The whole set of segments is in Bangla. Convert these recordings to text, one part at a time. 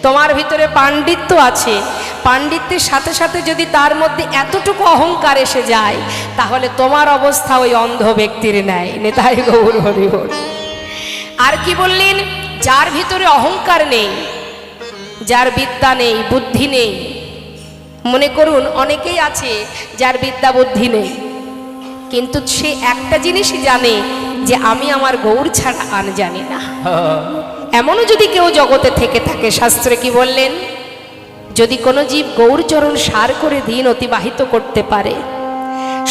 তোমার ভিতরে পাণ্ডিত্য আছে, পাণ্ডিত্যের সাথে সাথে যদি তার মধ্যে এতটুকু অহংকার এসে যায়, তাহলে তোমার অবস্থা ওই অন্ধ ব্যক্তির ন্যায়। নেতাই গৌর হরি বল। আর কি বললেন? যার ভিতরে অহংকার নেই, যার বিদ্যা নেই, বুদ্ধি নেই। মনে করুন অনেকেই আছে যার বিদ্যা বুদ্ধি নেই, কিন্তু সে একটা জিনিসই জানে যে আমি আমার গৌর ছাড়া আর জানি না। এমনও যদি কেউ জগতে থেকে থাকে, শাস্ত্রে কি বললেন? যদি কোনো জীব গৌরচরণ সার করে দিন অতিবাহিত করতে পারে,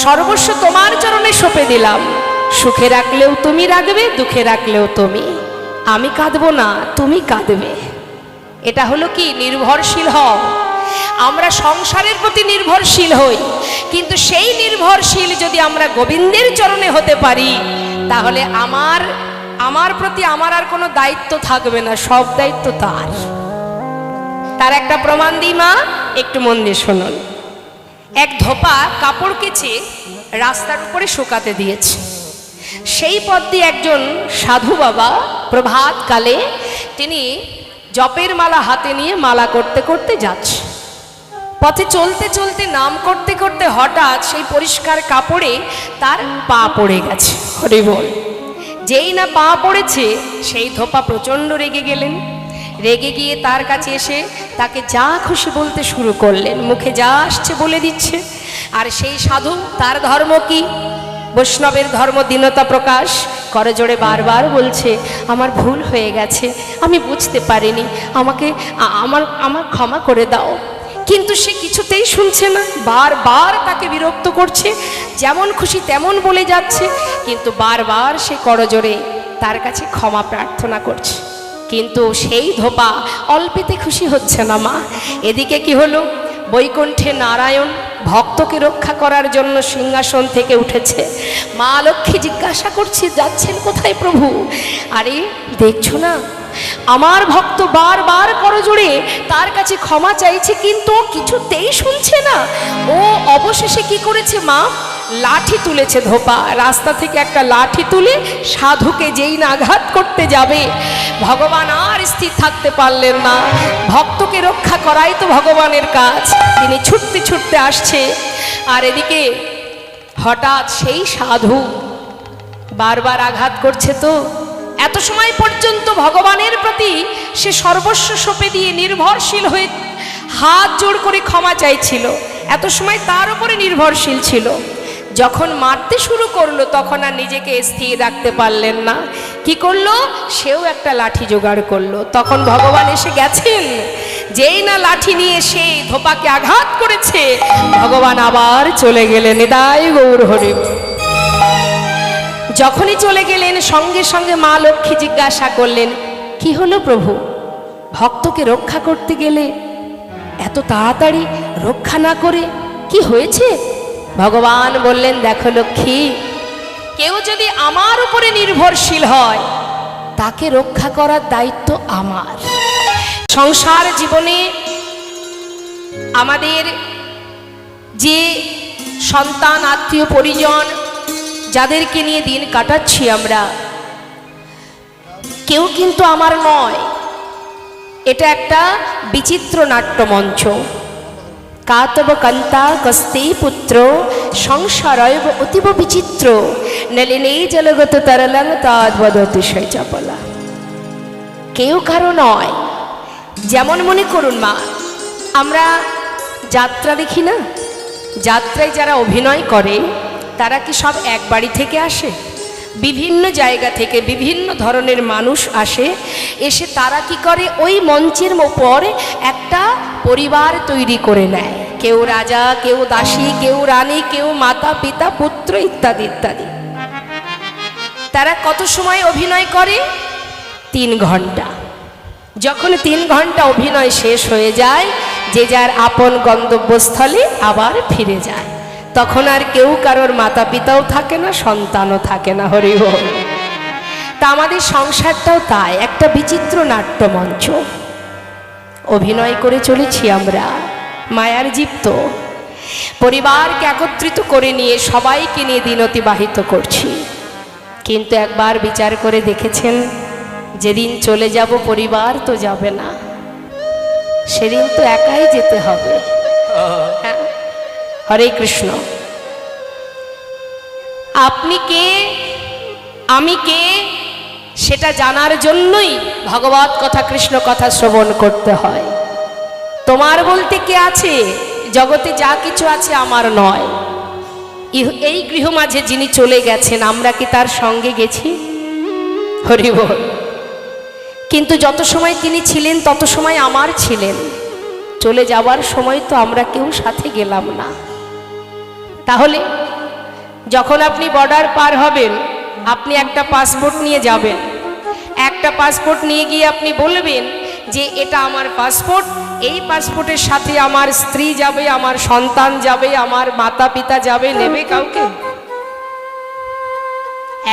সর্বস্ব তোমার চরণে সঁপে দিলাম, সুখে রাখলেও তুমি রাখবে, দুঃখে রাখলেও তুমি, আমি কাঁদবো না, তুমি কাঁদবে। এটা হলো কি? নির্ভরশীল হও। আমরা সংসারের প্রতি নির্ভরশীল হই, কিন্তু সেই নির্ভরশীল যদি আমরা গোবিন্দের চরণে হতে পারি, তাহলে আমার প্রতি আমার আর কোনো দায়িত্ব থাকবে না, সব দায়িত্ব তার। তার একটা প্রমাণ দিই মা, একটু মন দিয়ে শুনুন। এক ধোপা কাপড় কেচে রাস্তার উপরে শুকাতে দিয়েছে। সেই পথ দিয়ে একজন সাধু বাবা প্রভাতকালে তিনি জপের মালা হাতে নিয়ে মালা করতে করতে যাচ্ছে। পথে চলতে চলতে নাম করতে করতে হঠাৎ সেই পরিষ্কার কাপড়ে তার পা পড়ে গেছে। হরি বল। যেই না পা পড়েছে, সেই ধোপা প্রচণ্ড রেগে গেলেন। রেগে গিয়ে তার কাছে এসে তাকে যা খুশি বলতে শুরু করলেন, মুখে যা আসছে বলে দিচ্ছে। আর সেই সাধু, তার ধর্ম কি? বৈষ্ণবের ধর্ম দীনতা প্রকাশ। করজোড়ে বারবার বলছে, আমার ভুল হয়ে গেছে, আমি বুঝতে পারিনি, আমাকে আমার ক্ষমা করে দাও। কিন্তু সে কিছুতেই শুনছে না, বারবার তাকে বিরক্ত করছে, যেমন খুশি তেমন বলে যাচ্ছে, কিন্তু বারবার সে করজোড়ে তার কাছে ক্ষমা প্রার্থনা করছে। কিন্তু সেই ধোপা অল্পেতে খুশি হচ্ছে না মা। এদিকে কি হলো? বৈকুণ্ঠে নারায়ণ ভক্তকে রক্ষা করার জন্য সিংহাসন থেকে উঠেছে। মা লক্ষ্মী জিজ্ঞাসা করছে, যাচ্ছেন কোথায় প্রভু? আরে দেখছো না, আমার ভক্ত বারবার করজোড়ে তার কাছে ক্ষমা চাইছে, কিন্তু কিছুতেই শুনছে না। ও অবশেষে কি করেছে মা? লাঠি তুলেছে ধোপা। রাস্তা থেকে একটা লাঠি তুলে সাধুকে যেই না আঘাত করতে যাবে, ভগবান আর স্থির থাকতে পারলেন না। ভক্তকে রক্ষা করাই তো ভগবানের কাজ। তিনি ছুটতে ছুটতে আসছে, আর এদিকে হঠাৎ সেই সাধু বারবার আঘাত করছে। তো এত সময় পর্যন্ত ভগবানের প্রতি সে সর্বস্ব সঁপে দিয়ে নির্ভরশীল হয়ে হাত জোড় করে ক্ষমা চাইছিল, এত সময় তার উপরে নির্ভরশীল ছিল। যখন মারতে শুরু করলো, তখন আর নিজেকে স্থির রাখতে পারলেন না। কি করলো? সেও একটা লাঠি জোগাড় করলো। তখন ভগবান এসে গেছেন। যেই না লাঠি নিয়ে সেই ধোপাকে আঘাত করেছে, ভগবান আবার চলে গেলেন। নিতাই গৌর হরি। যখনই চলে গেলেন, সঙ্গে সঙ্গে মা লক্ষ্মী জিজ্ঞাসা করলেন, কি হলো প্রভু? ভক্তকে রক্ষা করতে গেলে এত তাড়াতাড়ি রক্ষা না করে কি হয়েছে? ভগবান বললেন, দেখো লক্ষ্মী, কেউ যদি আমার উপরে নির্ভরশীল হয়, তাকে রক্ষা করার দায়িত্ব আমার। সংসার জীবনে আমাদের যে সন্তান, আত্মীয় পরিজন, যাদেরকে নিয়ে দিন কাটাচ্ছি আমরা, কেউ কিন্তু আমার নয়। এটা একটা বিচিত্র নাট্যমঞ্চ। কাতব কান্তা কস্তে পুত্র সংসারয়ব অতীব বিচিত্র নলিনে জলগত তরলং তদ্বদতিশয় চপলা। কেউ কারো নয়। যেমন মনে করুন মা, আমরা যাত্রা দেখি না? যাত্রায় যারা অভিনয় করে, তারা কি সব এক বাড়ি থেকে আসে? বিভিন্ন জায়গা থেকে বিভিন্ন ধরনের মানুষ আসে। এসে তারা কি করে? ওই মঞ্চের উপর একটা পরিবার তৈরি করে নেয়। কেউ রাজা, কেউ দাসী, কেউ রানী, কেউ মাতা, পিতা, পুত্র, ইত্যাদি ইত্যাদি। তারা কত সময় অভিনয় করে? 3 ঘন্টা। যখন 3 ঘন্টা অভিনয় শেষ হয়ে যায়, যে যার আপন গন্তব্যস্থলে আবার ফিরে যায়। তখন আর কেউ কারোর মাতা পিতাও থাকে না, সন্তানও থাকে না। হরি বল। তা আমাদের সংসারটাও তাই, একটা বিচিত্র নাট্যমঞ্চ। অভিনয় করে চলেছি আমরা, মায়ার জীব তো। পরিবারকে একত্রিত করে নিয়ে সবাইকে নিয়ে দিন অতিবাহিত করছি। কিন্তু একবার বিচার করে দেখেছেন, যেদিন চলে যাব পরিবার তো যাবে না। সেদিন তো একাই যেতে হবে। হ্যাঁ, হরে কৃষ্ণ। আপনি কে, আমি কে, সেটা জানার জন্যই ভগবত কথা, কৃষ্ণ কথা শ্রবণ করতে হয়। তোমার বলতে কে আছে? জগতে যা কিছু আছে আমার নয়। এই গৃহ মাঝে যিনি চলে গেছেন, আমরা কি তার সঙ্গে গেছি? হরি বল। কিন্তু যত সময় তিনি ছিলেন তত সময় আমার ছিলেন, চলে যাওয়ার সময় তো আমরা কেউ সাথে গেলাম না। তাহলে যখন আপনি বর্ডার পার হবেন, আপনি একটা পাসপোর্ট নিয়ে যাবেন। একটা পাসপোর্ট নিয়ে গিয়ে আপনি বলবেন যে এটা আমার পাসপোর্ট, এই পাসপোর্টের সাথে আমার স্ত্রী যাবে, আমার সন্তান যাবে, আমার মাতা পিতা যাবে। নেবে কাউকে?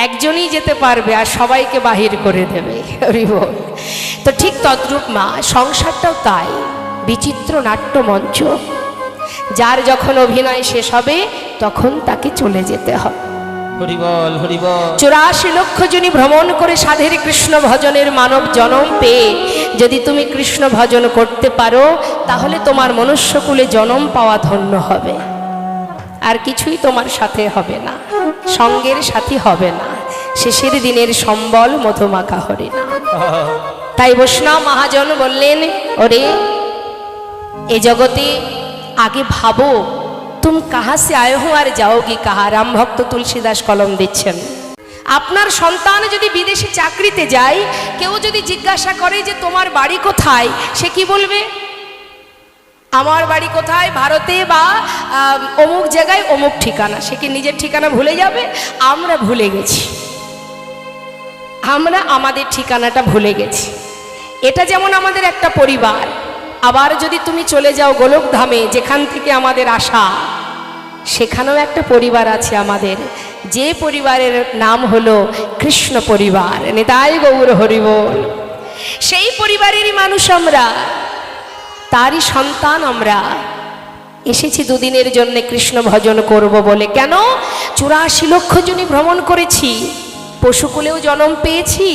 একজনই যেতে পারবে আর সবাইকে বাহির করে দেবে। তো ঠিক তদ্রূপ মা, সংসারটাও তাই, বিচিত্র নাট্যমঞ্চ। যার যখন অভিনয় শেষ হবে তখন তাকে চলে যেতে হবে। 84 লক্ষ জনী ভ্রমণ করে সাধের কৃষ্ণ ভজনের মানব জনম পেয়ে যদি তুমি কৃষ্ণ ভজন করতে পারো, তাহলে তোমার মনুষ্যকুলে জনম পাওয়া ধন্য হবে। আর কিছুই তোমার সাথে হবে না, সঙ্গের সাথী হবে না। শেষের দিনের সম্বল মধুমাখা হরে না। তাই বৈষ্ণব মহাজন বললেন, ওরে এ জগতে আগে ভাবো তুম কাহা সে আয়ে হো আর যাওগি কাহা। রাম ভক্ত তুলসীদাস কলম দিচ্ছেন। আপনার সন্তান যদি বিদেশে চাকরিতে যায়, কেউ যদি জিজ্ঞাসা করে যে তোমার বাড়ি কোথায়, সে কি বলবে? আমার বাড়ি কোথায়? ভারতে বা অমুক জায়গায় অমুক ঠিকানা। সে কি নিজের ঠিকানা ভুলে যাবে? আমরা ভুলে গেছি, আমরা আমাদের ঠিকানাটা ভুলে গেছি। এটা যেমন আমাদের একটা পরিবার। আবার যদি তুমি চলে যাও গোলকধামে, যেখান থেকে আমাদের আসা, সেখানেও একটা পরিবার আছে আমাদের, যে পরিবারের নাম হলো কৃষ্ণ পরিবার। নিতাই গৌর হরি বল। সেই পরিবারেরই মানুষ আমরা, তারই সন্তান আমরা। এসেছি দুদিনের জন্য কৃষ্ণ ভজন করব বলে। কেন? 84 লক্ষ জনী ভ্রমণ করেছি, পশুকুলেও জন্ম পেয়েছি,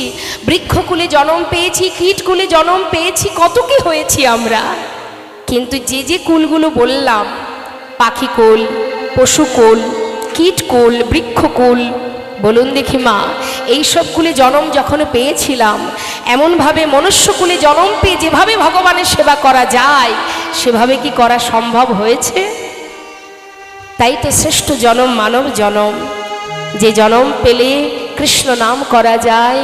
বৃক্ষকুলে জন্ম পেয়েছি, কীটকুলে জন্ম পেয়েছি, কত কি হয়েছি আমরা। কিন্তু যে যে কুলগুলো বললাম, পাখিকুল, পশুকুল, কীটকুল, বৃক্ষকুল, বলুন দেখি মা, এইসব কুলে জন্ম যখন পেয়েছিলাম, এমনভাবে মনুষ্যকুলে জন্ম পেয়ে যেভাবে ভগবানের সেবা করা যায়, সেভাবে কি করা সম্ভব হয়েছে? তাই তো শ্রেষ্ঠ জনম মানব জনম, যে জনম পেলে কৃষ্ণ নাম করা যায়,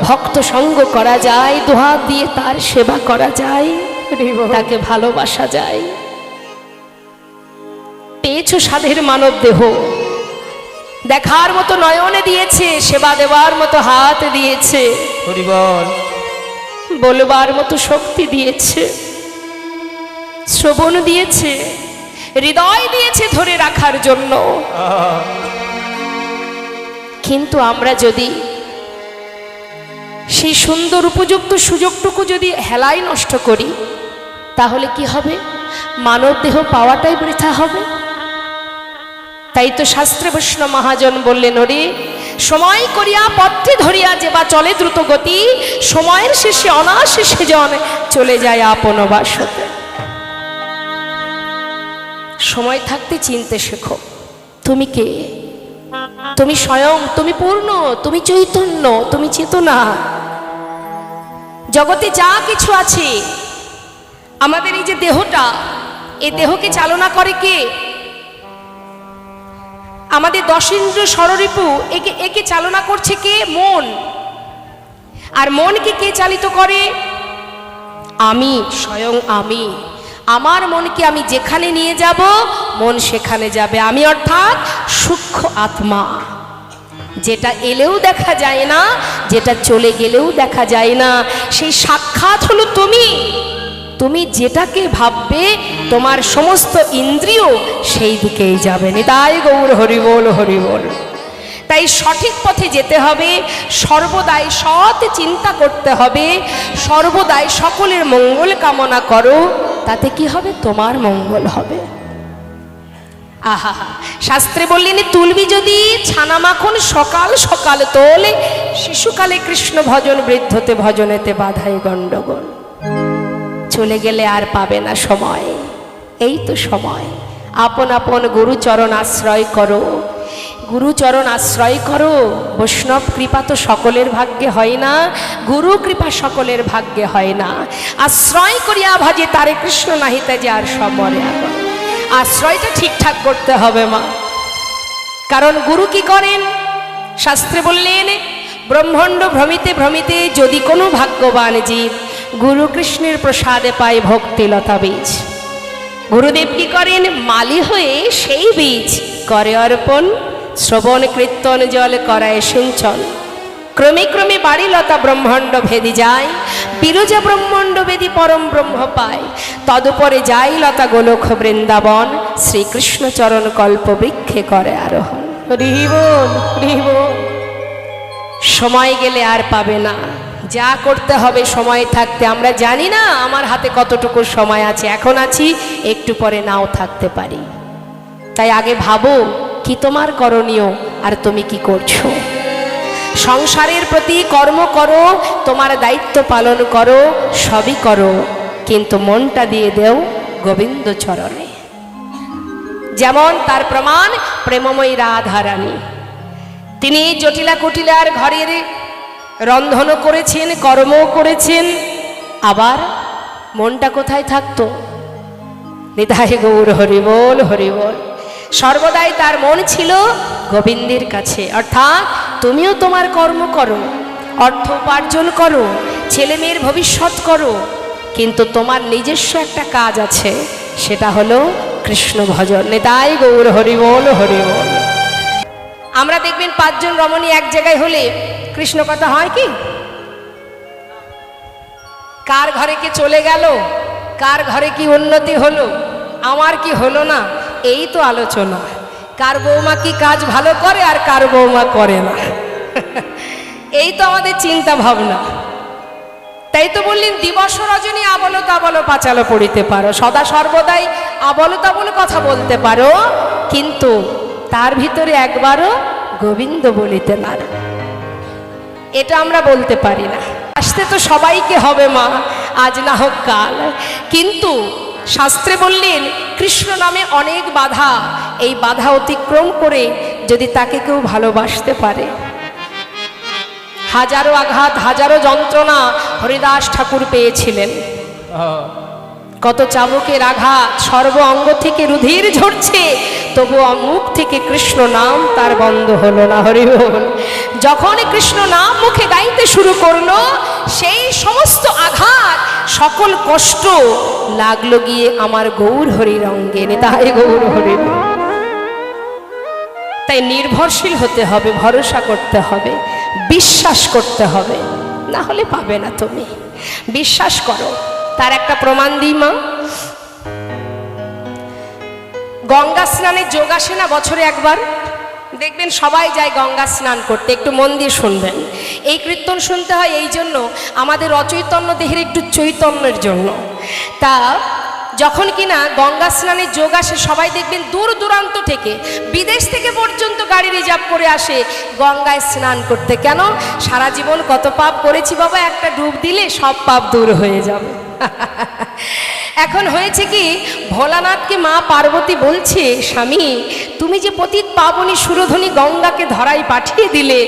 ভক্ত সঙ্গ করা যায়, দুহাত দিয়ে তার সেবা করা যায়, তাকে ভালোবাসা যায়। পেয়েছো সাধের মানব দেহ, দেখার মতো নয়নে দিয়েছে, সেবা দেওয়ার মতো হাত দিয়েছে, বলবার মতো শক্তি দিয়েছে, শ্রবণ দিয়েছে, হৃদয় দিয়েছে ধরে রাখার জন্য। কিন্তু আমরা যদি সেই সুন্দর উপযুক্ত সুযোগটুকু যদি হেলায় নষ্ট করি, তাহলে কি হবে? মানব দেহ পাওয়াটাই বৃথা হবে। তাই তো শাস্ত্রে বৈষ্ণব মহাজন বললেন, ওরে সময় করিয়া পথে ধরিয়া যে বা চলে দ্রুত গতি, সময়ের শেষে অনায়াসে সেজন চলে যায় আপন বাসতে। সময় থাকতে চিনতে শেখো, তুমি কে? তুমি স্বয়ং, তুমি পূর্ণ, তুমি চৈতন্য, তুমি চেতনা। জগতে যা কিছু আছে, আমাদের এই যে দেহটা, এই দেহকে চালনা করে কে? আমাদের 10 ইন্দ্রিয় ষড়রিপু, একে চালনা করছে কে? মন। আর মনকে কে চালিত করে? আমি, স্বয়ং আমি। আমার মনকে আমি যেখানে নিয়ে যাব, মন সেখানে যাবে। আমি অর্থাৎ সূক্ষ্ম আত্মা, যেটা এলেও দেখা যায় না, যেটা চলে গেলেও দেখা যায় না। সেই সাক্ষাৎ হলো তুমি। তুমি যেটাকে ভাববে, তোমার সমস্ত ইন্দ্রিয় সেই দিকেই যাবে। নিতাই গৌর হরি বল, হরি বল। তাই সঠিক পথে যেতে হবে, সর্বদাই সৎ চিন্তা করতে হবে, সর্বদাই সকলের মঙ্গল কামনা করো, তাতে কি হবে? তোমার মঙ্গল হবে। আহা, শাস্ত্রে বললেন, তুলবি যদি ছানা মাখন সকাল সকাল তোলে, শিশুকালে কৃষ্ণ ভজন, বৃদ্ধতে ভজনেতে বাধাই গণ্ডগোল। চলে গেলে আর পাবে না সময়। এই তো সময়, আপন আপন গুরুচরণ আশ্রয় করো, গুরুচরণ আশ্রয় করো। বৈষ্ণব কৃপা তো সকলের ভাগ্যে হয় না, গুরু কৃপা সকলের ভাগ্যে হয় না। আশ্রয় করিয়া ভাজে তারে কৃষ্ণ নাহিতে যে আর সমরে আগন। আশ্রয়টা ঠিকঠাক করতে হবে মা, কারণ গুরু কি করেন? শাস্ত্রে বললেন, ব্রহ্মাণ্ড ভ্রমিতে ভ্রমিতে যদি কোনো ভাগ্যবান জীব গুরু কৃষ্ণের প্রসাদে পায় ভক্তিলতা বীজ, গুরুদেব কি করেন? মালি হয়ে সেই বীজ করে অর্পণ, শ্রবণ কীর্তন জল করায় সিঞ্চন। ক্রমে ক্রমে বাড়ি লতা ব্রহ্মাণ্ড ভেদি যায়, বিরজা ব্রহ্মাণ্ড বেদি পরম ব্রহ্ম পায়। তদুপরে যাই লতা গোলক বৃন্দাবন, শ্রীকৃষ্ণ চরণ কল্প বৃক্ষে করে আরোহণ। সময় গেলে আর পাবে না, যা করতে হবে সময় থাকতে। আমরা জানি না আমার হাতে কতটুকু সময় আছে, এখন আছি, একটু পরে নাও থাকতে পারি। তাই আগে ভাবো কি তোমার করণীয় আর তুমি কি করছো। সংসারের প্রতি কর্ম করো, তোমার দায়িত্ব পালন করো, সবই করো, কিন্তু মনটা দিয়ে দেও গোবিন্দ চরণে। যেমন তার প্রমাণ প্রেমময়ী রাধারানী, তিনি জটিলা কুটিলার ঘরের রন্ধনও করেছেন, কর্মও করেছেন, আবার মনটা কোথায় থাকতো? নিতাই গৌর হরিবোল হরিবোল। সর্বদাই তার মন ছিল গোবিন্দের কাছে। অর্থাৎ তুমিও তোমার কর্ম করো, অর্থ উপার্জন করো, ছেলে মেয়ের ভবিষ্যৎ করো, কিন্তু তোমার নিজস্ব একটা কাজ আছে, সেটা হলো কৃষ্ণ ভজন। নিতাই গৌর হরিবোল হরিবোল। আমরা দেখবেন 5 জন রমণী এক জায়গায় হলে কৃষ্ণ কথা হয় কি? কার ঘরে কি চলে গেল, কার ঘরে কি উন্নতি হলো, আমার কি হলো না, এই তো আলোচনা। কার বৌমা কি কাজ ভালো করে আর কার বৌমা করে না, এই তো আমাদের চিন্তা ভাবনা। তাই তো বললেন, দিবস রজনী আবল তাবল পাঁচালো পড়িতে পারো, সদা সর্বদাই আবল তাবল কথা বলতে পারো, কিন্তু তার ভিতরে একবারও গোবিন্দ বলিতে না, এটা আমরা বলতে পারি না। আসতে তো সবাইকে হবে মা, আজ না হোক কাল। কিন্তু শাস্ত্রে বললেন কৃষ্ণ নামে অনেক বাধা, এই বাধা অতিক্রম করে যদি তাকে কেউ ভালোবাসতে পারে, হাজারো আঘাত হাজারো যন্ত্রণা হরিদাস ঠাকুর পেয়েছিলেন। কত চাবুকের আঘাত, সর্ব অঙ্গ থেকে রুধির ঝরছে, তবুও মুখ থেকে কৃষ্ণ নাম তার বন্ধ হলো না। হরি বল। যখন কৃষ্ণ নাম মুখে গাইতে শুরু করলো, সেই সমস্ত আঘাত সকল কষ্ট লাগলো গিয়ে আমার গৌর হরির অঙ্গে। তাই গৌর হরি। তাই নির্ভরশীল হতে হবে, ভরসা করতে হবে, বিশ্বাস করতে হবে, না হলে পাবে না তুমি। বিশ্বাস করো। তার একটা প্রমাণ দিই মা। গঙ্গা স্নানের যোগ আসে না বছরে একবার, দেখবেন সবাই যায় গঙ্গা স্নান করতে। একটু মন দিয়ে শুনবেন। এই কীর্তন শুনতে হয় এই জন্য, আমাদের অচৈতন্য দেহের একটু চৈতন্যের জন্য। তা যখন কিনা গঙ্গা স্নানের যোগ আসে, সবাই দেখবেন দূর দূরান্ত থেকে, বিদেশ থেকে পর্যন্ত গাড়ি রিজার্ভ করে আসে গঙ্গায় স্নান করতে। কেন? সারা জীবন কত পাপ করেছি বাবা, একটা ডুব দিলে সব পাপ দূর হয়ে যাবে। এখন হয়েছে কি, ভোলানাথকে মা পার্বতী বলছে, স্বামী তুমি যে পতিত পাবনী সুরধনী গঙ্গাকে ধরায় পাঠিয়ে দিলে,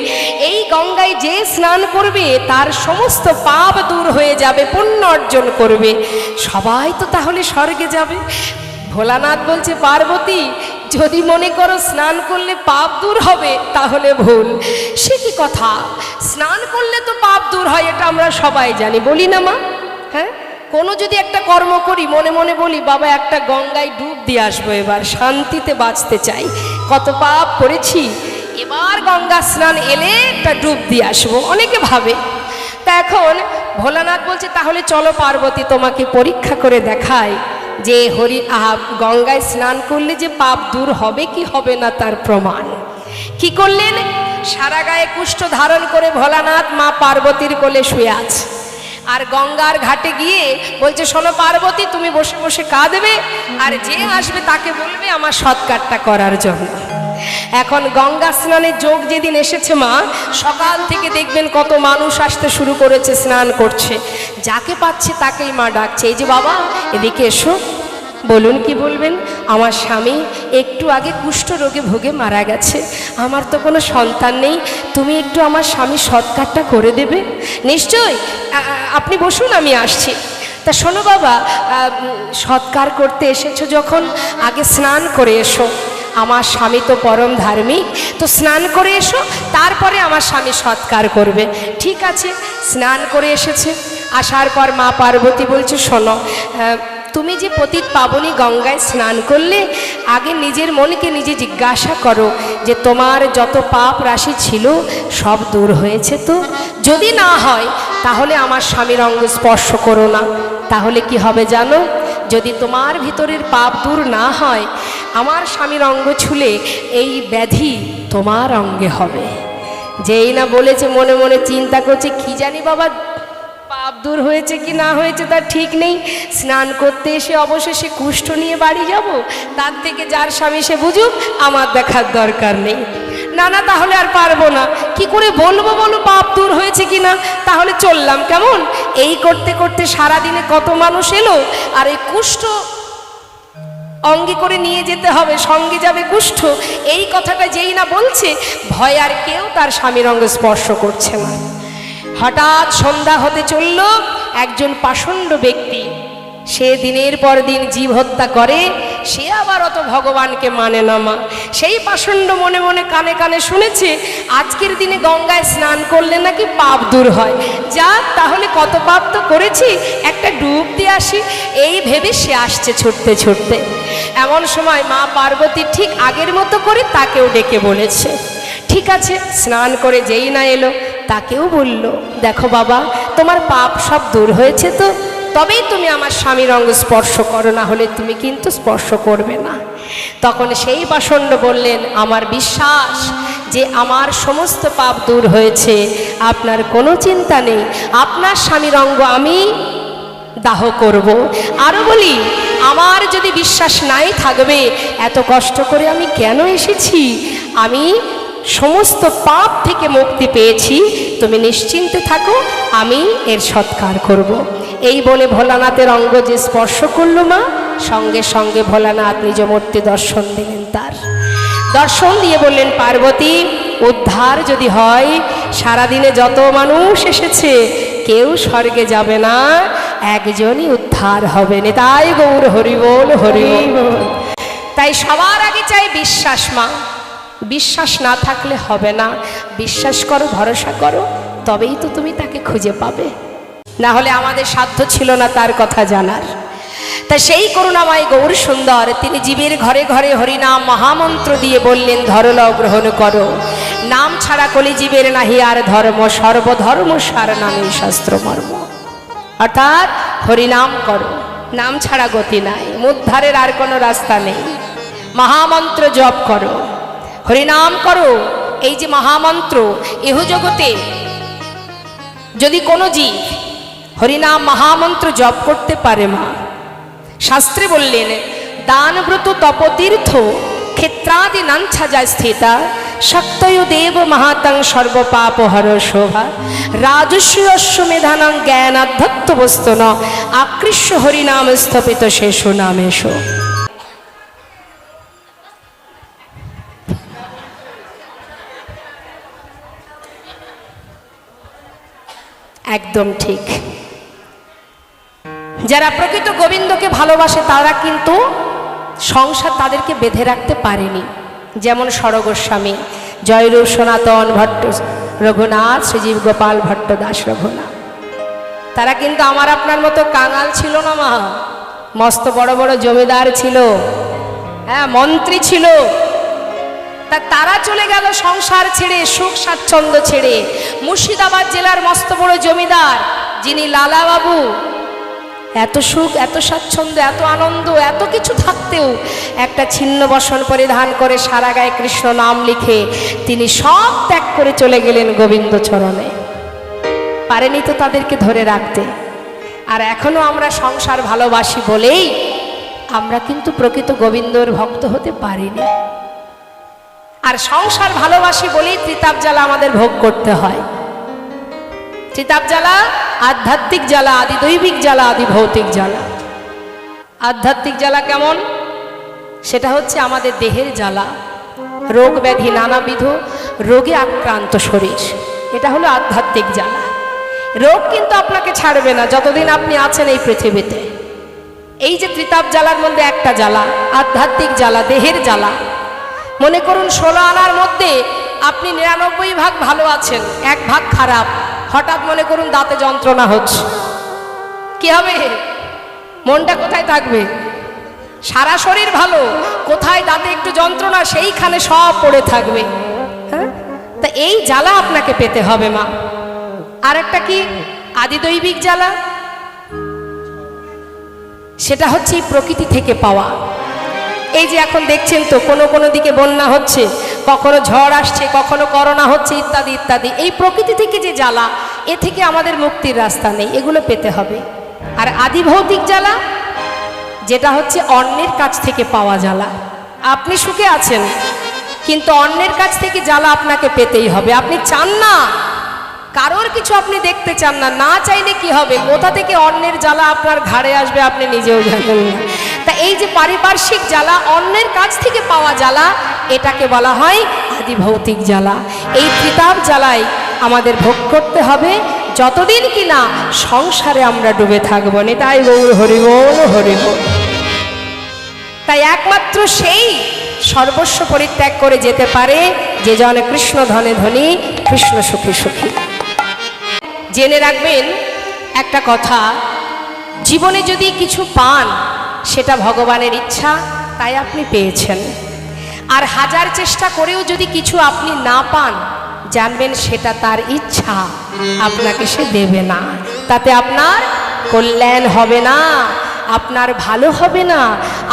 এই গঙ্গায় যে স্নান করবে তার সমস্ত পাপ দূর হয়ে যাবে, পুণ্য অর্জন করবে, সবাই তো তাহলে স্বর্গে যাবে। ভোলানাথ বলছে, পার্বতী যদি মনে করো স্নান করলে পাপ দূর হবে তাহলে ভুল। সে কি কথা, স্নান করলে তো পাপ দূর হয়, এটা আমরা সবাই জানি, বলি না মা? হ্যাঁ, কোনো যদি একটা কর্ম করি, মনে মনে বলি বাবা একটা গঙ্গায় ডুব দিয়ে আসবো, এবার শান্তিতে বাঁচতে চাই, কত পাপ করেছি, এবার গঙ্গা স্নান এলে একটা ডুব দিয়ে আসবো, অনেকে ভাবে। তা এখন ভোলানাথ বলছে, তাহলে চলো পার্বতী তোমাকে পরীক্ষা করে দেখায় যে গঙ্গায় স্নান করলে যে পাপ দূর হবে কি হবে না তার প্রমাণ। কি করলেন? সারা গায়ে কুষ্ঠ ধারণ করে ভোলানাথ মা পার্বতীর কোলে শুয়ে আছে, আর গঙ্গার ঘাটে গিয়ে বলছে, শোনো পার্বতী তুমি বসে বসে কাঁদবে, আর যে আসবে তাকে বলবে আমার সৎকারটা করার জন্য। এখন গঙ্গা স্নানের যোগ যেদিন এসেছে মা, সকাল থেকে দেখবেন কত মানুষ আসতে শুরু করেছে, স্নান করছে, যাকে পাচ্ছে তাকেই মা ডাকছে, এই যে বাবা এদিকে এসো, বলুন কি বলবেন। আমার স্বামী একটু আগে কুষ্ঠ রোগে ভোগে মারা গেছে, আমার তো কোনো সন্তান নেই, তুমি একটু আমার স্বামীর সৎকারটা করে দেবে। নিশ্চয়ই, আপনি বসুন, আমি আসছি। তা শোনো বাবা, সৎকার করতে এসেছো যখন আগে স্নান করে এসো, আমার স্বামী তো পরম ধার্মিক, তো স্নান করে এসো, তারপরে আমার স্বামী সৎকার করবে। ঠিক আছে, স্নান করে এসেছে। আসার পর মা পার্বতী বলছে, শোনো, তুমি যে পতিত পাবনী গঙ্গায় স্নান করলে, আগে নিজের মনকে নিজে জিজ্ঞাসা করো যে তোমার যত পাপ রাশি ছিল সব দূর হয়েছে তো? যদি না হয় তাহলে আমার স্বামীর অঙ্গ স্পর্শ করো না। তাহলে কি হবে জানো? যদি তোমার ভিতরের পাপ দূর না হয়, আমার স্বামীর অঙ্গ ছুলে এই ব্যাধি তোমার অঙ্গে হবে। যেই না বলেছে মনে মনে চিন্তা করছে, কি জানি বাবা পাপ দূর হয়েছে কি না হয়েছে তার ঠিক নেই, স্নান করতে এসে অবশেষে কুষ্ঠ নিয়ে বাড়ি যাব, তার থেকে যার স্বামী সে বুঝুক, আমার দেখার দরকার নেই। না না, তাহলে আর পারবো না, কি করে বলবো বলো পাপ দূর হয়েছে কি না, তাহলে চললাম কেমন। এই করতে করতে সারাদিনে কত মানুষ এলো, আর এই কুষ্ঠ অঙ্গে করে নিয়ে যেতে হবে, সঙ্গে যাবে কুষ্ঠ, এই কথাটা যেই না বলছে, ভয় আর কেউ তার স্বামীর অঙ্গ স্পর্শ করছে না। হঠাৎ সন্ধ্যা হতে চলল, একজন পাষণ্ড ব্যক্তি, সে দিনের পর দিন জীব হত্যা করে, সে আবার অত ভগবানকে মানে না মা। সেই পাষণ্ড মনে মনে কানে কানে শুনেছে আজকের দিনে গঙ্গায় স্নান করলে নাকি পাপ দূর হয়, যাক তাহলে কত পাপ তো করেছি, একটা ডুব দিয়ে আসি, এই ভেবে সে আসছে ছুটতে ছুটতে। এমন সময় মা পার্বতী ঠিক আগের মতো করে তাকেও ডেকে বলেছে। ঠিক আছে, স্নান করে যেই না এলো, তাকেও বলল, দেখো বাবা, তোমার পাপ সব দূর হয়েছে তো, তবেই তুমি আমার স্বামীর অঙ্গ স্পর্শ করো, না হলে তুমি কিন্তু স্পর্শ করবে না। তখন সেই পাষণ্ড বললেন, আমার বিশ্বাস যে আমার সমস্ত পাপ দূর হয়েছে, আপনার কোনো চিন্তা নেই, আপনার স্বামীর অঙ্গ আমি দাহ করব। আরও বলি, আমার যদি বিশ্বাস নাই থাকবে, এত কষ্ট করে আমি কেন এসেছি, আমি সমস্ত পাপ থেকে মুক্তি পেয়েছি, তুমি নিশ্চিন্তে থাকো, আমি এর সৎকার করব। এই বলে ভোলানাথের অঙ্গ যে স্পর্শ করল মা, সঙ্গে সঙ্গে ভোলানাথ নিজ মূর্তি দর্শন দিলেন। তার দর্শন দিয়ে বললেন, পার্বতী, উদ্ধার যদি হয়, সারাদিনে যত মানুষ এসেছে কেউ স্বর্গে যাবে না, একজনই উদ্ধার হবে। তাই গৌর হরি বল, হরি বল। তাই সবার আগে চাই বিশ্বাস মা, বিশ্বাস না থাকলে হবে না, বিশ্বাস করো, ভরসা করো, তবেই তো তুমি তাকে খুঁজে পাবে, না হলে আমাদের সাধ্য ছিল না তার কথা জানার। তা সেই করুণাময় গৌর সুন্দর তিনি জীবের ঘরে ঘরে হরিনাম মহামন্ত্র দিয়ে বললেন, ধরল গ্রহণ করো, নাম ছাড়া কলি জীবের নাহি আর ধর্ম, সর্বধর্ম সার নামে শাস্ত্র মর্ম। অর্থাৎ হরিনাম করো, নাম ছাড়া গতি নাই, উদ্ধারের আর কোনো রাস্তা নেই। মহামন্ত্র জপ করো, হরিনাম করো। এই যে মহামন্ত্র, এহ জগতে যদি কোনো জীব হরিনাম মহামন্ত্র জপ করতে পারে মা, শাস্ত্রে বললেন, দান ব্রত তপতীর্থ ক্ষেত্রাদি নাঞ্ছা যায় স্থিতা, শক্তয় দেব মহাতং সর্বপাপ হর শোভা, রাজস্ব অশ্বমেধানাং জ্ঞানাধ্যত্ত বস্তু ন, আকৃষ্য হরিনাম স্থপিত শেষ নামেশ। একদম ঠিক। যারা প্রকৃত গোবিন্দকে ভালোবাসে তারা কিন্তু সংসার তাদেরকে বেঁধে রাখতে পারেনি। যেমন সরগোস্বামী, জয়রূপ সনাতন ভট্ট রঘুনাথ, শ্রীজীব গোপাল ভট্ট দাস রঘুনাথ, তারা কিন্তু আমার আপনার মতো কাঙাল ছিল না মা, মস্ত বড় বড় জমিদার ছিল, হ্যাঁ মন্ত্রী ছিল। তা তারা চলে গেল সংসার ছেড়ে, সুখ স্বাচ্ছন্দ্য ছেড়ে। মুর্শিদাবাদ জেলার মস্ত বড় জমিদার যিনি লালা বাবু, এত সুখ, এত স্বাচ্ছন্দ্য, এত আনন্দ, এত কিছু থাকতেও একটা ছিন্ন বসন পরিধান করে সারা গায়ে কৃষ্ণ নাম লিখে তিনি সব ত্যাগ করে চলে গেলেন গোবিন্দ চরণে। পারেনি তো তাদেরকে ধরে রাখতে। আর এখনো আমরা সংসার ভালোবাসি বলেই আমরা কিন্তু প্রকৃত গোবিন্দর ভক্ত হতে পারিনি। আর সংসার ভালোবাসি বলেই ত্রিতাপ জ্বালা আমাদের ভোগ করতে হয়। ত্রিতাপ জ্বালা আধ্যাত্মিক জ্বালা, আদি দৈবিক জ্বালা, আদি ভৌতিক জ্বালা। আধ্যাত্মিক জ্বালা কেমন? সেটা হচ্ছে আমাদের দেহের জ্বালা, রোগ ব্যাধি নানাবিধ রোগে আক্রান্ত শরীর, এটা হলো আধ্যাত্মিক জ্বালা। রোগ কিন্তু আপনাকে ছাড়বে না যতদিন আপনি আছেন এই পৃথিবীতে। এই যে ত্রিতাপ জ্বালার মধ্যে একটা জ্বালা আধ্যাত্মিক জ্বালা, দেহের জ্বালা। মনে করুন 16 আনার মধ্যে আপনি 99 ভাগ ভালো আছেন, 1 ভাগ খারাপ। হঠাৎ মনে করুন দাঁতে যন্ত্রণা হচ্ছে, কি হবে? মনটা কোথায় থাকবে? সারা শরীর ভালো, কোথায় দাঁতে একটু যন্ত্রণা সেইখানে সব পড়ে থাকবে। হ্যাঁ, তা এই জ্বালা আপনাকে পেতে হবে মা। আর একটা কি আদিদৈবিক জ্বালা, সেটা হচ্ছে প্রকৃতি থেকে পাওয়া। এই যে এখন দেখছেন তো কোনো দিকে বন্যা হচ্ছে, কখনো ঝড় আসছে, কখনো করোনা হচ্ছে, ইত্যাদি ইত্যাদি। এই প্রকৃতি থেকে যে জ্বালা, এ থেকে আমাদের মুক্তির রাস্তা নেই, এগুলো পেতে হবে। আর আদি ভৌতিক জ্বালা, যেটা হচ্ছে অন্যের কাছ থেকে পাওয়া জ্বালা। আপনি সুখে আছেন কিন্তু অন্যের কাছ থেকে জ্বালা আপনাকে পেতেই হবে। আপনি চান না, কারোর কিছু আপনি দেখতে চান না, না চাইলে কি হবে? কোথা থেকে অন্যের জ্বালা আপনার ঘাড়ে আসবে আপনি নিজেও জানেন না। তা এই যে পারিপার্শ্বিক জ্বালা, অন্যের কাছ থেকে পাওয়া জ্বালা, এটাকে বলা হয় আদি ভৌতিক জ্বালা। এই ত্রিতাপ জ্বালায় আমাদের ভোগ করতে হবে যতদিন কিনা সংসারে আমরা ডুবে থাকবো। নিতাই গৌর হরিবোল হরিবোল। তাই একমাত্র সেই সর্বস্ব পরিত্যাগ করে যেতে পারে যে জন কৃষ্ণ ধনে ধনী, কৃষ্ণ সুখী সুখী। জেনে রাখবেন একটা কথা, জীবনে যদি কিছু পান সেটা ভগবানের ইচ্ছা, তাই আপনি পেয়েছেন। আর হাজার চেষ্টা করেও যদি কিছু আপনি না পান, জানবেন সেটা তার ইচ্ছা, আপনাকে সে দেবে না। তাতে আপনার কল্যাণ হবে না, আপনার ভালো হবে না,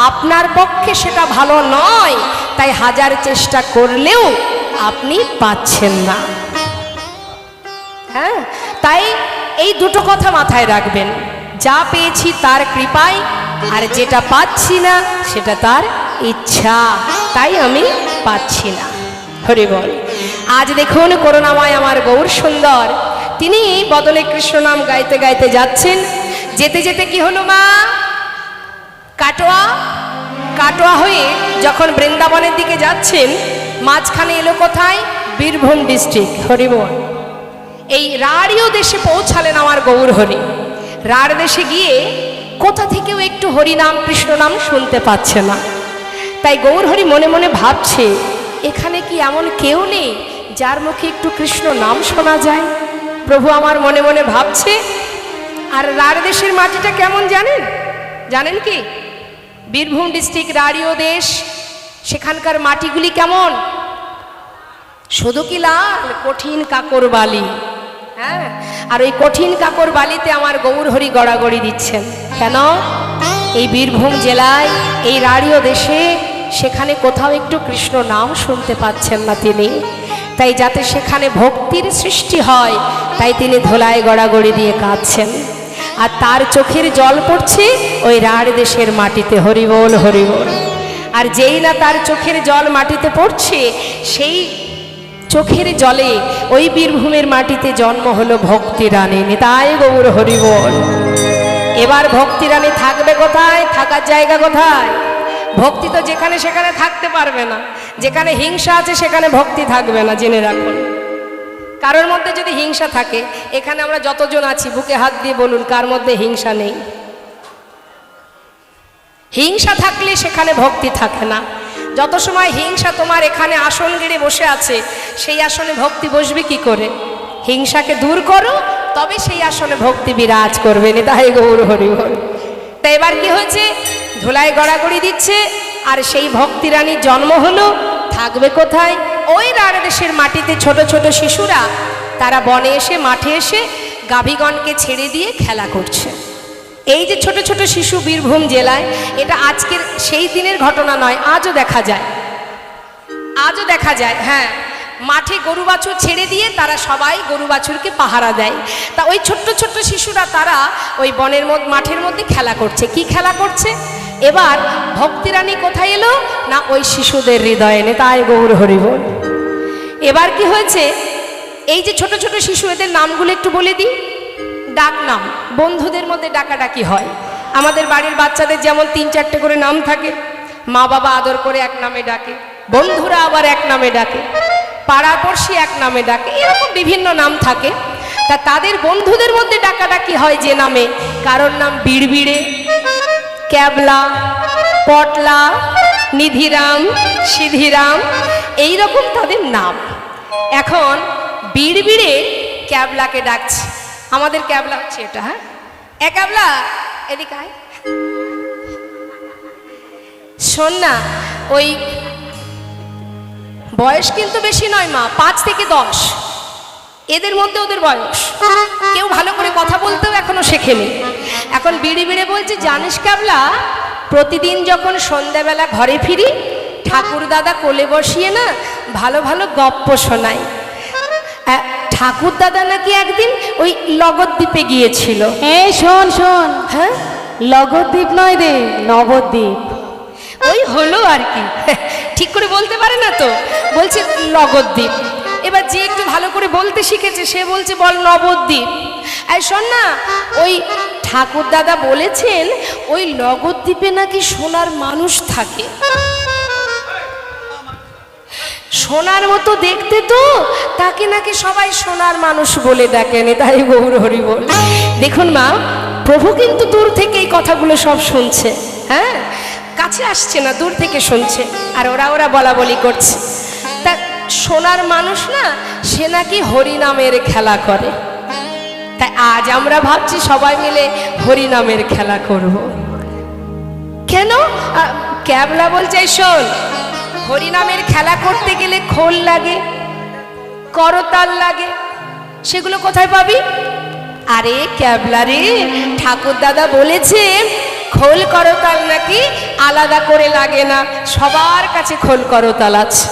আপনার পক্ষে সেটা ভালো নয়। তাই হাজার চেষ্টা করলেও আপনি পাচ্ছেন না। হ্যাঁ, তাই এই দুটো কথা মাথায় রাখবেন, যা পেয়েছি তার কৃপায়, আর যেটা পাচ্ছি না সেটা তার ইচ্ছা, তাই আমি পাচ্ছি না। হরি বল। আজ দেখুন করুণাময় আমার গৌর সুন্দর, তিনি বদনে কৃষ্ণ নাম গাইতে গাইতে যাচ্ছেন। যেতে যেতে কি হলো মা? কাটোয়া হয়ে যখন বৃন্দাবনের দিকে যাচ্ছেন, মাঝখানে এলো কোথায়? বীরভূম ডিস্ট্রিক্ট। হরি বল। এই রাঢ়ীয় দেশে পৌঁছালেন আমার গৌর হরি। রাঢ় দেশে গিয়ে কোথা থেকেও একটু হরি নাম কৃষ্ণ নাম শুনতে পাচ্ছে না। তাই গৌর হরি মনে মনে ভাবছে, এখানে কি এমন কেউ নেই যার মুখে একটু কৃষ্ণ নাম শোনা যায়? প্রভু আমার মনে মনে ভাবছে। আর রাঢ় দেশের মাটিটা কেমন জানেন কি? বীরভূম ডিস্ট্রিক্ট রাঢ়ীয় দেশ, সেখানকার মাটিগুলি কেমন? শুধু কি লাল? কঠিন কাকর বালি। হ্যাঁ, আর ওই কঠিন কাকর বালিতে আমার গৌর হরি গড়াগড়ি দিচ্ছেন। কেন? এই বীরভূম জেলায়, এই রাঢ়ীয় দেশে, সেখানে কোথাও একটু কৃষ্ণ নাম শুনতে পাচ্ছেন না তিনি। তাই যাতে সেখানে ভক্তির সৃষ্টি হয়, তাই তিনি ধোলায় গড়াগড়ি দিয়ে কাঁদছেন। আর তার চোখের জল পড়ছে ওই রাঢ় দেশের মাটিতে। হরিবোল হরিবোল। আর যেই না তার চোখের জল মাটিতে পড়ছে, সেই চোখের জলে ওই বীরভূমের মাটিতে জন্ম হলো ভক্তি রানী। নিতাই গৌর হরিবোল। এবার ভক্তি রানী থাকবে কোথায়? থাকার জায়গা কোথায়? ভক্তি তো যেখানে সেখানে থাকতে পারবে না। যেখানে হিংসা আছে সেখানে ভক্তি থাকবে না, জেনে রাখুন। কারোর মধ্যে যদি হিংসা থাকে, এখানে আমরা যতজন আছি বুকে হাত দিয়ে বলুন কার মধ্যে হিংসা নেই? হিংসা থাকলে সেখানে ভক্তি থাকে না। যত সময় হিংসা তোমার এখানে আসন গেড়ে বসে আছে, সেই আসনে ভক্তি বসবে কি করে? হিংসাকে দূর করো, তবে সেই আসনে ভক্তি বিরাজ করবে। নিতাই গৌর হরিবোল। তাই এবার কি হয়েছে? ধুলায় গড়াগড়ি দিচ্ছে, আর সেই ভক্তি রানীর জন্ম হলো। থাকবে কোথায়? ওই রাঢ় দেশের মাটিতে। ছোট ছোট শিশুরা তারা বনে এসে, মাঠে এসে গাভীগণকে ছেড়ে দিয়ে খেলা করছে। এই যে ছোট ছোট শিশু বীরভূম জেলায়, এটা আজকের সেই দিনের ঘটনা নয়, আজও দেখা যায়। হ্যাঁ, মাঠে গরু বাছুর ছেড়ে দিয়ে তারা সবাই গরু বাছুরকে পাহারা দেয়। তা ওই ছোট্ট ছোট্ট শিশুরা তারা ওই বনের মাঠের মধ্যে খেলা করছে। কি খেলা করছে? এবার ভক্তিরানী কোথায় এলো না ওই শিশুদের হৃদয়ে, নিতাই গৌর হরি বল। এবার কি হয়েছে, এই যে ছোট ছোট শিশু, এদের নামগুলো একটু বলে দিই। ডাক নাম, বন্ধুদের মধ্যে ডাকাডাকি হয়। আমাদের বাড়ির বাচ্চাদের যেমন 3-4টে করে নাম থাকে, মা বাবা আদর করে এক নামে ডাকে, বন্ধুরা আবার এক নামে ডাকে, পাড়াপড়শি এক নামে ডাকে, এরকম বিভিন্ন নাম থাকে। তা তাদের বন্ধুদের মধ্যে ডাকাডাকি হয় যে নামে, কারোর নাম বিড়বিড়ে, ক্যাবলা, পটলা, নিধিরাম, সিধিরাম, এইরকম তাদের নাম। এখন বিড়বিড়ে ক্যাবলাকে ডাকছে, আমাদের ক্যাবলা হচ্ছে এটা। হ্যাঁ, এ ক্যাবলা এদিকে আয়, শোন না, ওই বয়স কিন্তু বেশি নয় মা, 5 থেকে 10 এদের মধ্যে ওদের বয়স। কেউ ভালো করে কথা বলতেও এখনো শেখেনি। এখন বিড়ি বিড়ে বলছে, জানিস ক্যাবলা, প্রতিদিন যখন সন্ধ্যাবেলা ঘরে ফিরি ঠাকুর দাদা কোলে বসিয়ে না ভালো ভালো গপ্প শোনায়। ঠাকুর দাদা নাকি একদিন ওই লগদ্বীপে গিয়েছিল। এই শোন শোন, হ্যাঁ, লগদ্বীপ নয় রে, নবদ্বীপ। ওই হলো আর কি, ঠিক করে বলতে পারে না তো, বলছে লগদ্বীপ। এবার যে একটু ভালো করে বলতে শিখেছে সে বলছে বল নবদ্বীপ। এই শোন না, ওই ঠাকুর দাদা বলেছেন ওই লগদ্বীপে নাকি সোনার মানুষ থাকে, সোনার মতো দেখতে, তো তাকে নাকি সবাই সোনার মানুষ বলে ডাকেন। তাই গৌর হরি বল। দেখুন মা, প্রভু কিন্তু দূর থেকে এই কথাগুলো সব শুনছে। হ্যাঁ, কাছে আসছে না, দূর থেকে শুনছে, আর ওরা বলা বলি করছে। তা সোনার মানুষ না, সে নাকি হরিনামের খেলা করে। তাই আজ আমরা ভাবছি সবাই মিলে হরিনামের খেলা করব। কেন? ক্যাবলা বলছে, শোন, হরিনামের খেলা করতে গেলে খোল লাগে, করতাল লাগে, সেগুলো কোথায় পাবি? আরে ক্যাবলা রে, ঠাকুর দাদা বলেছে খোল করতাল নাকি আলাদা করে লাগে না, সবার কাছে খোল করতাল আছে।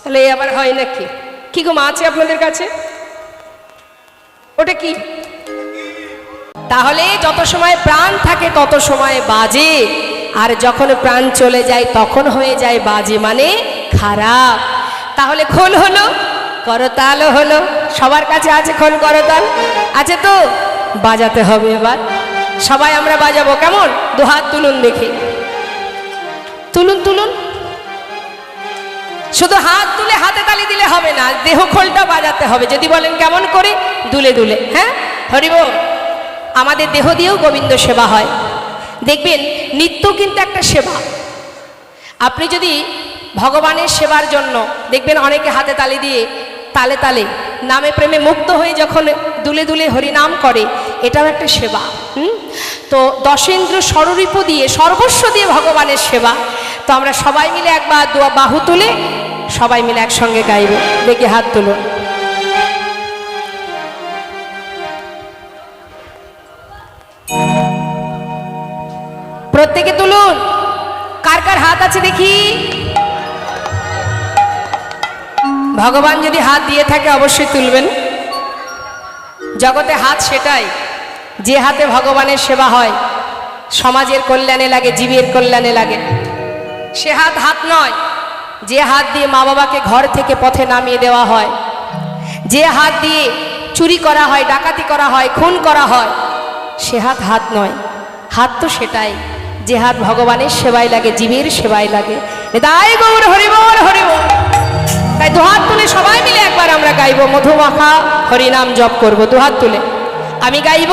তাহলে এই আবার হয় নাকি? কি গো মা, আছে আপনাদের কাছে? ওটা কি? তাহলে যত সময় প্রাণ থাকে তত সময় বাজে, আর যখন প্রাণ চলে যায় তখন হয়ে যায় বাজে, মানে খারাপ। তাহলে খোল হলো, করতালও হলো, সবার কাছে আছে খোল করতাল, আছে তো বাজাতে হবে। এবার সবাই আমরা বাজাবো, কেমন? 2 হাত তুলুন দেখি, তুলুন তুলুন। শুধু হাত তুলে হাতে তালি দিলে হবে না, দেহ খোলটা বাজাতে হবে। যদি বলেন কেমন করে, দুলে দুলে। হ্যাঁ, হরিবল। আমাদের দেহ দিয়েও গোবিন্দ সেবা হয়। দেখবেন নিত্য কিন্তু একটা সেবা। আপনি যদি ভগবানের সেবার জন্য দেখবেন অনেকে হাতে তালি দিয়ে তালে তালে নামে প্রেমে মুক্ত হয়ে যখন দুলে দুলে হরিনাম করে, এটাও একটা সেবা। তো দশেন্দ্র স্বরূপ দিয়ে, সর্বস্ব দিয়ে ভগবানের সেবা। তো আমরা সবাই মিলে একবার বাহু তুলে সবাই মিলে একসঙ্গে গাইব। দেখি হাত তুলুন। প্রত্যেকে তুলুন। কার কার হাত আছে দেখি? ভগবান যদি হাত দিয়ে থাকে অবশ্যই তুলবেন। জগতে হাত সেটাই, যে হাতে ভগবানের সেবা হয়, সমাজের কল্যাণে লাগে, জীবের কল্যাণে লাগে। সে হাত হাত নয়, যে হাত দিয়ে মা বাবাকে ঘর থেকে পথে নামিয়ে দেওয়া হয়, যে হাত দিয়ে চুরি করা হয়, ডাকাতি করা হয়, খুন করা হয়, সে হাত হাত নয়। হাত তো সেটাই, যে হাত ভগবানের সেবায় লাগে, জীবের সেবায় লাগে। তাই গৌর হরিবল হরিবল। তাই 2 হাত তুলে সবাই মিলে একবার আমরা গাইব, মধুমাখা হরিনাম জপ করব। 2 হাত তুলে আমি গাইব,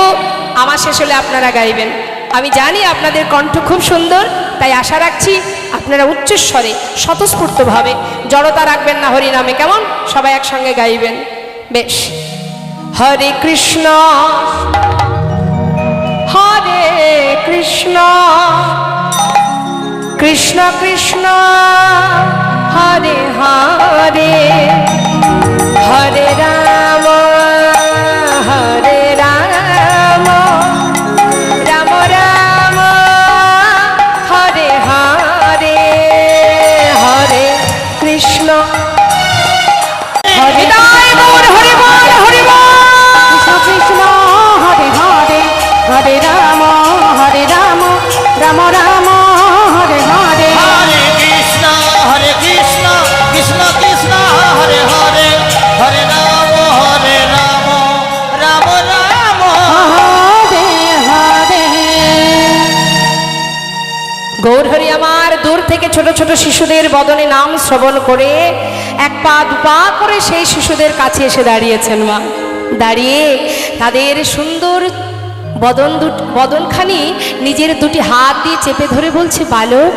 আমার শেষ হলে আপনারা গাইবেন। আমি জানি আপনাদের কণ্ঠ খুব সুন্দর, তাই আশা রাখছি আপনারা উচ্চস্বরে স্বতঃস্ফূর্তভাবে, জড়তা রাখবেন না হরিনামে, কেমন? সবাই একসঙ্গে গাইবেন। বেশ। হরে কৃষ্ণ হরে কৃষ্ণ কৃষ্ণ কৃষ্ণ হরে হরে, হরে রাম হরে রাম, রাম রাম হরে হরে, হরে কৃষ্ণ হরে হরে বল হরে বল। কৃষ্ণ কৃষ্ণ হরে হরে, হরে রাম রাম রাম গৌরহরি আমার দূর থেকে ছোট ছোট শিশুদের বদনে নাম শ্রবণ করে এক পা দুপা করে সেই শিশুদের কাছে এসে দাঁড়িয়েছেন মা। দাঁড়িয়ে তাদের সুন্দর বদনখানি নিজের দুটি হাত দিয়ে চেপে ধরে বলছে, বালক,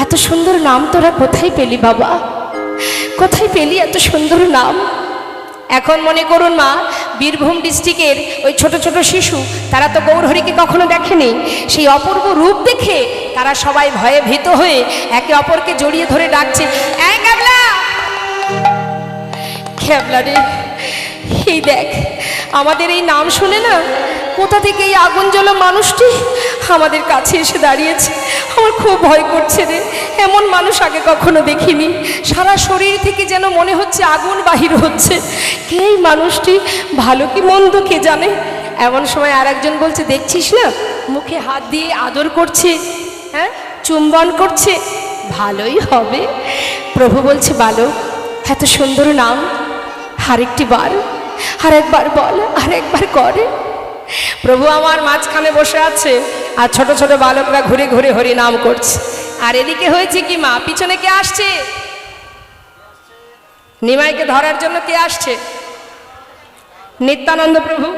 এত সুন্দর নাম তোরা কোথায় পেলি বাবা? কোথায় পেলি এত সুন্দর নাম? এখন মনে করুন মা, বীরভূম ডিস্ট্রিক্টের ওই ছোট ছোট শিশু, তারা তো গৌরহরিকে কখনো দেখেনি। সেই অপূর্ব রূপ দেখে তারা সবাই ভয়ে ভীত হয়ে একে অপরকে জড়িয়ে ধরে ডাকছে, এই ক্যাবলা, ক্যাবলা রে, এই দেখ আমাদের এই নাম শুনে না কোথা থেকে এই আগুন জ্বলা মানুষটি আমাদের কাছে এসে দাঁড়িয়েছে। আমার খুব ভয় করছে রে, এমন মানুষ আগে কখনো দেখিনি। সারা শরীর থেকে যেন মনে হচ্ছে আগুন বাহির হচ্ছে। কে এই মানুষটি, ভালো কি মন্দ কে জানে। এমন সময় আর একজন বলছে, দেখছিস না মুখে হাত দিয়ে আদর করছে, হ্যাঁ চুম্বন করছে, ভালোই হবে। প্রভু বলছে, বালক, এত সুন্দর নাম আরেকটি বার, আরেকবার বল, আরেকবার করে। প্রভু আমার মাঝখানে বসে আছে আর ছোট ছোট বালকরা ঘুরে ঘুরে হরি নাম করছে। আর এদিকে হয়েছে কি মা, পিছনে কে আসছে? নিমাইকে ধরার জন্য কে আসছে? নিত্যানন্দ প্রভু।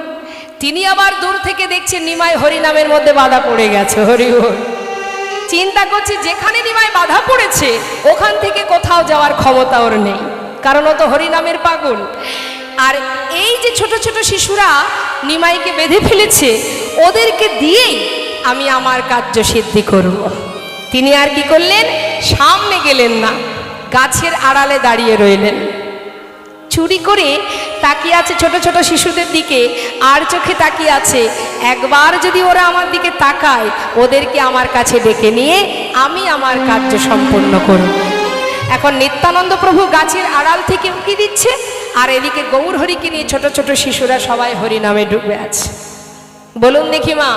তিনি আবার দূর থেকে দেখছেন নিমাই হরি নামের মধ্যে বাধা পড়ে গেছে। হরি হরি। চিন্তা করছে যেখানে নিমাই বাধা পড়েছে ওখান থেকে কোথাও যাওয়ার ক্ষমতা ওর নেই, কারণ ও তো হরিনামের পাগল। আর এই যে ছোট ছোট শিশুরা নিমাইকে বেঁধে ফেলেছে, ওদেরকে দিয়েই আমি আমার কার্য সিদ্ধি করব। তিনি আর কি করলেন, সামনে গেলেন না, গাছের আড়ালে দাঁড়িয়ে রইলেন। চুরি করে তাকিয়ে আছে ছোট ছোট শিশুদের দিকে, আর চোখে তাকিয়ে আছে, একবার যদি ওরা আমার দিকে তাকায় ওদেরকে আমার কাছে ডেকে নিয়ে আমি আমার কার্য সম্পন্ন করব। এখন নিত্যানন্দ প্রভু গাছের আড়াল থেকে উঁকি দিচ্ছে, আর এদিকে গৌরহরিকে নিয়ে ছোট ছোট শিশুরা সবাই হরি নামে ডুবে আছে। বলুন দেখি মা,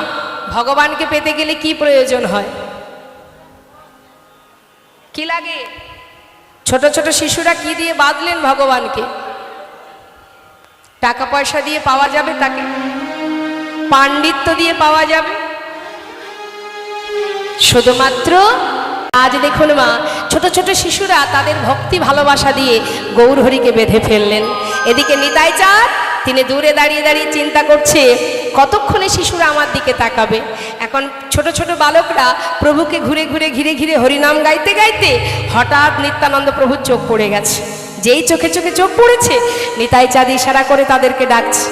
ভগবানকে পেতে গেলে কি প্রয়োজন হয়, কি লাগে? ছোট ছোট শিশুরা কি দিয়ে বাঁধলেন ভগবানকে? টাকা পয়সা দিয়ে পাওয়া যাবে তাকে? পাণ্ডিত্য দিয়ে পাওয়া যাবে? শুধুমাত্র আজ দেখুন মা, ছোট ছোট শিশুরা তাদের ভক্তি ভালোবাসা দিয়ে গৌরহরিকে বেঁধে ফেললেন। এদিকে নিতাই চাঁদ তিনি দূরে দাঁড়িয়ে দাঁড়িয়ে চিন্তা করছে, কতক্ষণে শিশুরা আমার দিকে তাকাবে। এখন ছোট ছোট বালকরা প্রভুকে ঘুরে ঘুরে ঘিরে ঘিরে হরিনাম গাইতে গাইতে হঠাৎ নিত্যানন্দ প্রভুর চোখ পড়ে গেছে। যেই চোখে চোখে চোখ পড়েছে, নিতাই চাঁদ ইশারা করে তাদেরকে ডাকছে,